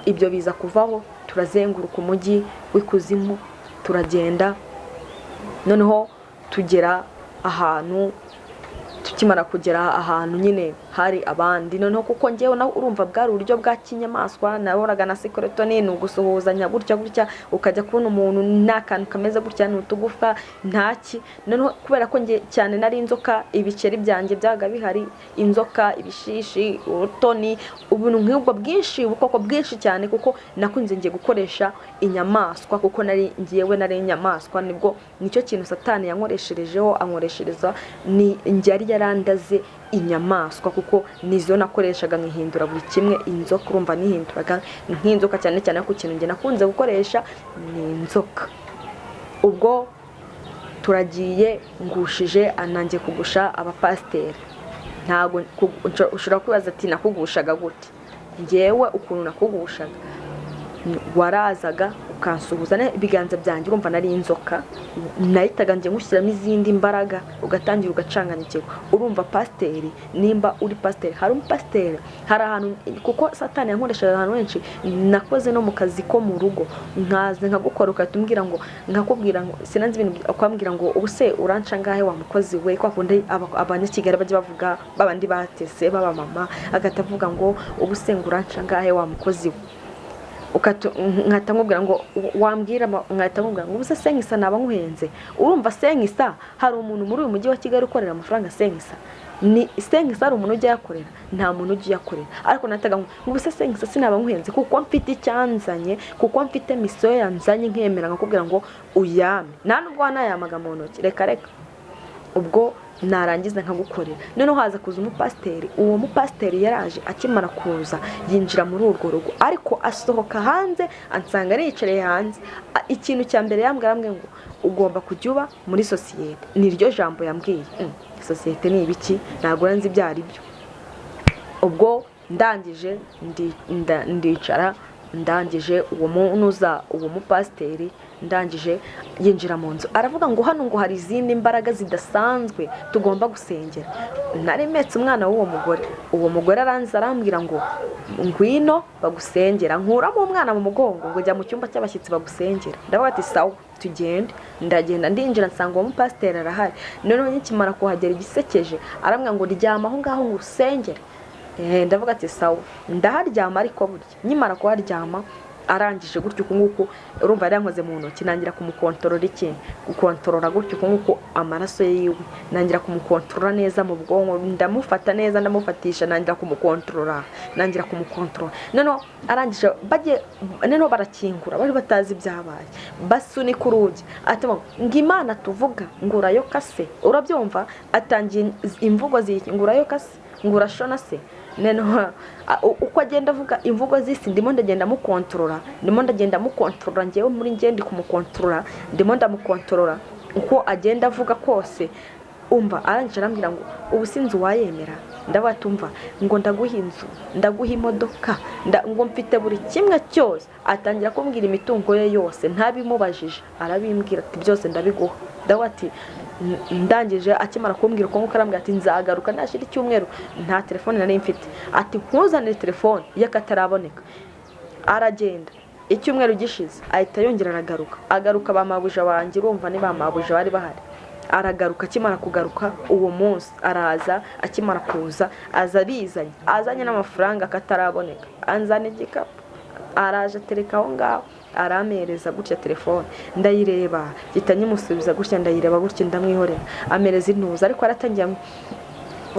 Ibyo biza kuvaho, turazenguruka umujyi w'ikuzimu, turagenda, noneho tugera ahantu. Tukimara kugera ahantu nyine hari abandi, noneho kuko ngewe nawe urumva bwari uburyo bwa kinyamaswa, naboraga na sekoretoni, ni ugusuhuzanya gutya, ukajya kubona umuntu n'akantu kameze gutya, ni utugufa ntaki. Noneho kubera ko nge cyane nari inzoka, ibiceri byanjye byaga bihari, inzoka, ibishishi, urutoni, ubuntu nk'ubwo bwinshi, ubukoko bwinshi cyane, kuko nakunze ngiye gukoresha inyamaswa, kuko nari inyamaswa. Nibwo nicyo kintu Satani yankoresherejeho, ankoreshereza ni njye yarandaze inyamaswa, kuko nizo nakoreshaga nkihindura buri kimwe. Inzoka urumva nihinduraga nk'inzoka cyane ku kintu nge nakunze gukoresha ni inzoka. Ubwo turagiye ngushije, anangiye kugusha abapasiteri. Ntago ushobora kwibaza ati nakugushaga gute? Ngewe ukuntu nakugushaga, warazaga ukansuhuza ibiganza byanjye, urumva nari inzoka, nahitaga nge ngushyiramo izindi mbaraga, ugatangira ugacanganyikirwa. Urumva pasiteri, nimba uri pasiteri, hari umupasiteri, hari ahantu, kuko Satani yankoresheje ahantu henshi. Nakoze no mu kazi ko mu rugo, nkaze nkagukora ukatumbwira ngo, nkakubwira ngo sinanze ibintu, ukwambwira ngo ubuse uranca ngahe wa mukozi we, kwa kundi abanyakigali bajya bavuga, babandi batese baba mama, agatavuga ngo ubuse ngo uranca ngahe wa mukozi we, nkahita nkubwira ngo wambwira, nkahita nkubwira ngo ubuse Senkisa naba nkuhenze. Urumva Senkisa, hari umuntu muri uyu mujyi wa Kigali ukorera amafaranga Senkisa? ni sengisa ari umuntu ujya yakorera, nta muntu ujya yakorera. Ariko nataga ngo ubuse sengisa sinaba nkuhenze kuko mfite icyanzanye, kuko mfite misiyo yanzanye nkemera nkakubwira ngo uyame, nta nubwo wanayamaga mu ntoki, reka ubwo narangiza nkagukorera. Noneho haza kuza umupasiteri, uwo mupasiteri yaraje akimara kuza yinjira muri urwo rugo, ariko asohoka hanze ansanga ariyicareye hanze. Ikintu cya mbere yambwira ngo ugomba kujya uba muri sosiyete, niryo jambo yambwiye. Sosiyete ni ibiki? Ntabwo nzi ibyo ari byo. Ubwo ndangije ndicara, ndangije uwo mupasiteri ndangije yinjira mu nzu, aravuga ngo hano ngo hari izindi mbaraga zidasanzwe tugomba gusengera. Naremetse umwana w'uwo mugore, uwo mugore aranza arambwira ngo ngwino bagusengera, nkuramo umwana mu mugongo ngo jya mu cyumba cy'abashyitsi bagusengera. Ndavuga ati sawa tugende. Ndagenda ndinjira nsanga uwo mupasiteri arahari. Noneho nkimara kuhagera igisekeje arambwira ngo ryama aho ngaho ngo usengere. Ndavuga ati sawa, ndaharyama. Ariko burya nkimara kuharyama arangije gutyo nguko, urumva yari yankoze mu ntoki, nangira kumukontorora gukontorora gutyo nguko amaraso yiwe, nangira kumukontorora neza mu bwonko, ndamufata neza, ndamufatisha, nangira kumukontorora. Noneho arangije noneho barakingura, bari batazi ibyabaye, basunika urugi, ati ngo Imana tuvuga ngurayo kase, urabyumva? Atangiye imvugo zikingurayo kase, ngurashona se. Noneho uko agenda avuga imvugo z'isi, ndimo ndagenda mukontorora, ngewe muri ngende kumukontorora, ndimo ndamukontorora uko agenda avuga kose. Umva arangije arambwira ngo ubu sinzi wayemera. Ndabatumva ngo ndaguha inzu, ndaguha imodoka, ngo mfite buri kimwe cyose. Atangira kumbwira imitungo ye yose, ntabimubajije arabimbwira ati byose ndabiguha. Ndawati ndangije akimara kumbwira uko nguko arambwira ati nzagaruka ndashira icyumweru, nta telefone nari mfite. Ati nkuzanire telefone y'akataraboneka. Aragenda, icyumweru gishize ahita yongera agaruka bamabuja banjye, urumva ni bamabuja bari bahari. Aragaruka, akimara kugaruka uwo munsi araza, akimara kuza azanye n'amafaranga akataraboneka, anzana igikapu, araje atereka aho ngaho, aramereza gutya telefone, ndayireba gita nyimusubiza gutya, ndayireba gutya ndamwihorera, amereza intuza. Ariko aratangiye,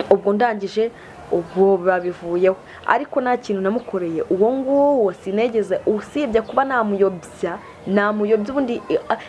ubwo ndangije ubwo babivuyeho. Ariko nta kintu namukoreye uwo nguwo sinegeze, usibye kuba namuyobya ubundi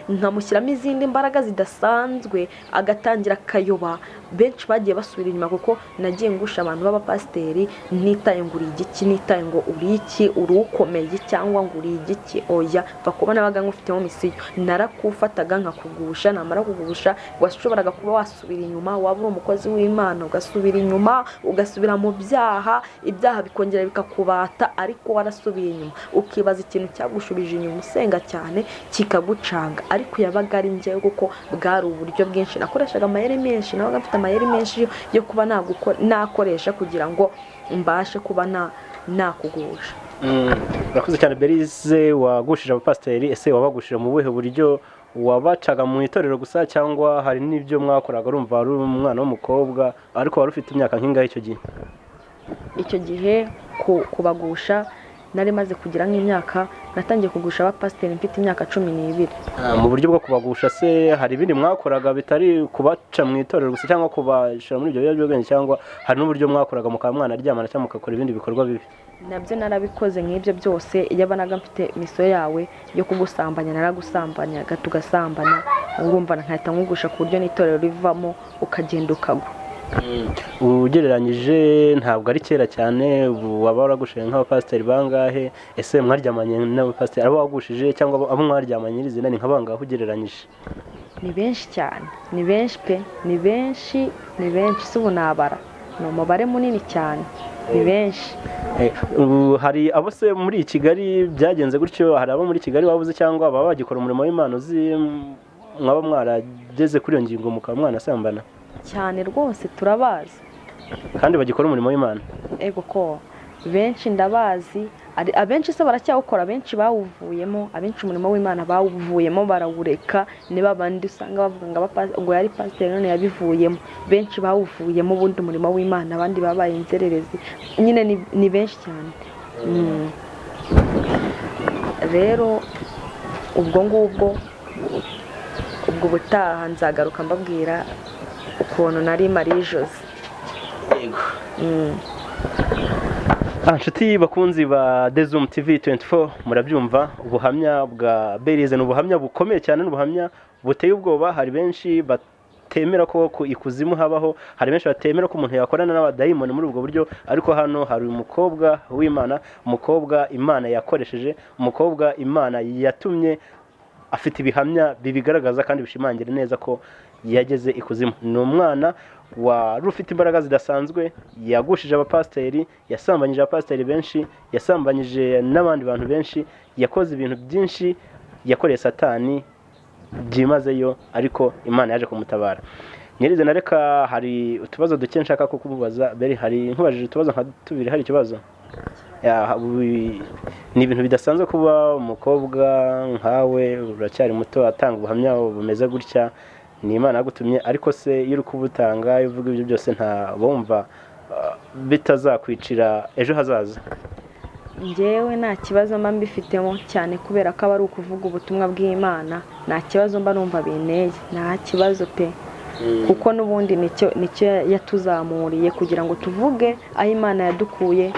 nkamushyiramo izindi mbaraga zidasanzwe, agatangira akayoba. Benshi bagiye basubira inyuma kuko nagiye ngusha abantu b'abapasiteri, nitaye ngo uri igiki, nitaye ngo uri iki, uri ukomeye cyangwa ngo uri igiki. Oya, bakuba nabaga ngufitemo misiyo, narakufataga nkakugusha, namara kugusha washoboraga kuba wasubira inyuma, waba uri umukozi w'Imana ugasubira inyuma, ugasubira mu byaha, ibyaha bikongera bikakubata, ariko warasubiye inyuma ukibaza ikintu cyagushubije inyuma, usenga cyane kikagucanga. Ariko yabaga ari njyewe kuko bwari uburyo bwinshi nakoreshaga, amayeri menshi, nabaga mfite amayeri menshi yo kuba nakoresha kugira ngo mbashe kuba nakugusha. Urakoze cyane Berize, wagushije abapasiteri. Ese wabagushije mu buhe buryo? Wabacaga mu itorero gusa cyangwa hari n'ibyo mwakoraga? Urumva ari umwana w'umukobwa ariko wari ufite imyaka nk'ingahe icyo gihe? Icyo gihe kubagusha nari maze kugira nk'imyaka, natangiye kugusha abapasiteri mfite imyaka 12. Mu buryo bwo kubagusha se hari ibindi mwakoraga bitari kubaca mu itorero gusa cyangwa kubashira muri ibyo biyobyabwenge, cyangwa hari n'uburyo mwakoraga mukaba mwanaryamana cyangwa mukakora ibindi bikorwa bibi? Nabyo narabikoze nk'ibyo byose. Iyo abanaga mfite misiyo yawe yo kugusambanya, naragusambanyaga tugasambana, urumva nkahita nkugusha ku buryo n'itorero rivamo ukagenda ukagwa. Ugereranyije ntabwo ari kera cyane, waba waragushiye nk'abapasiteri bangahe? Ese mwaryamanye n'abapasiteri abo wagushije cyangwa abo mwaryamanye izina ni nk'abangahe ugereranyije? Ni benshi cyane, ni benshi pe, ni benshi si ubu nabara, ni umubare munini cyane, ni benshi. Hari abo se muri Kigali byagenze gutyo? Hari abo muri Kigali wabuze cyangwa baba bagikora umurimo w'Imana uzi mwaba mwarageze kuri iyo ngingo mukaba mwanasambana? Cyane rwose turabazi kandi bagikora umurimo w'Imana. Ego ko benshi ndabazi, abenshi se baracyawukora, abenshi bawuvuyemo, abenshi umurimo w'Imana bawuvuyemo barawureka. Niba bandi usanga bavuga ngo yari pasiteri none yabivuyemo, benshi bawuvuyemo ubundi umurimo w'Imana, abandi babaye inzererezi. Nyine ni benshi cyane. Rero ubwo butaha nzagaruka mbabwira ukuntu nari Marie Jose. inshuti bakunzi ba The Zoom TV 24 murabyumva ubuhamya bwa Berize n'ubuhamya bukomeye cyane n'ubuhamya buteye ubwoba. Hari benshi batemera ko ku ikuzimu habaho, hari benshi batemera ko umuntu yakorana n'abadayimoni muri ubwo buryo, ariko hano hari umukobwa w'Imana, umukobwa Imana yakoresheje, umukobwa Imana yatumye afite ibihamya bibigaragaza kandi bishimangira neza ko yageze ikuzimu. Ni umwana wari ufite imbaraga zidasanzwe, yagushije abapasiteri, yasambanyije abapasiteri benshi, yasambanyije n'abandi bantu benshi, yakoze ibintu byinshi, yakoreye Satani byimazeyo, ariko Imana yaje kumutabara. Nyirize nareka hari utubazo duke nshaka kukubaza. Beri, hari nkubajije utubazo nka tubiri, hari ikibazo? Ni ibintu bidasanzwe kuba umukobwa nkawe uracyari muto atanga ubuhamya bumeze gutya. Ni Imana yagutumye, ariko se iyo uri kubutanga uvuga ibyo byose nta bumva bitazakwicira ejo hazaza? Njyewe nta kibazo mba mbifitemo cyane, kubera ko aba ari ukuvuga ubutumwa bw'Imana. Nta kibazo mba numva binteye, nta kibazo pe, kuko n'ubundi nicyo yatuzamuriye kugira ngo tuvuge aho Imana yadukuye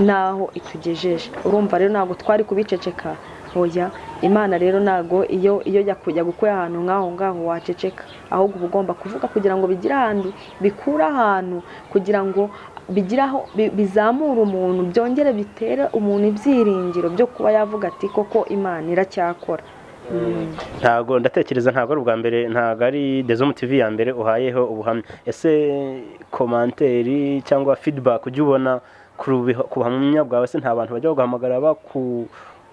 naho itugejeje. Urumva rero ntabwo twari kubiceceka. Oya, Imana rero ntago iyo yakujya gukora ahantu ngaho waceceka, ahubwo uba ugomba kuvuga kugira ngo bigire ahantu bikura ahantu, kugira ngo bigiraho bizamura umuntu, byongere bitere umuntu ibyiringiro byo kuba yavuga ati koko Imana iracyakora. Ntago ndatekereza ntago ari ubwa mbere, ntago ari The Zoom TV ya mbere uhayeho ubuhamya. Ese komanteri cyangwa feedback ujya ubona ku buhamya bwawe, se nta bantu bajya guhamagara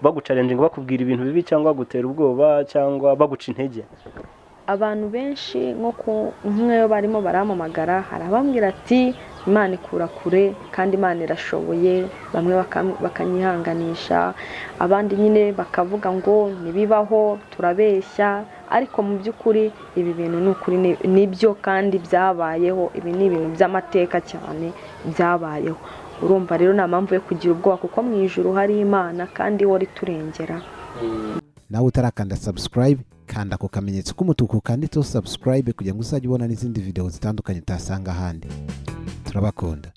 baguchallenge bakubwira ibintu bibi cyangwa gutera ubwoba cyangwa baguca intege? Abantu benshi nk'umwe barimo baramamagara, hari abambwira ati Imana ikura kure kandi Imana irashoboye, bamwe bakanyihanganisha, abandi nyine bakavuga ngo nibibaho turabeshya, ariko mu by'ukuri ibi bintu n'ukuri nibyo kandi byabayeho. Ibi ni ibintu by'amateka cyane byabayeho. Urumva rero nta mpamvu yo kugira ubwoba, kuko mu ijuru hari Imana kandi ihora iturengera. Nawe utarakanda subscribe, kanda ku kamenyetso k'umutuku kanditseho subscribe kugira ngo uzajye ubona n'izindi video zitandukanye utasanga ahandi. Turabakunda.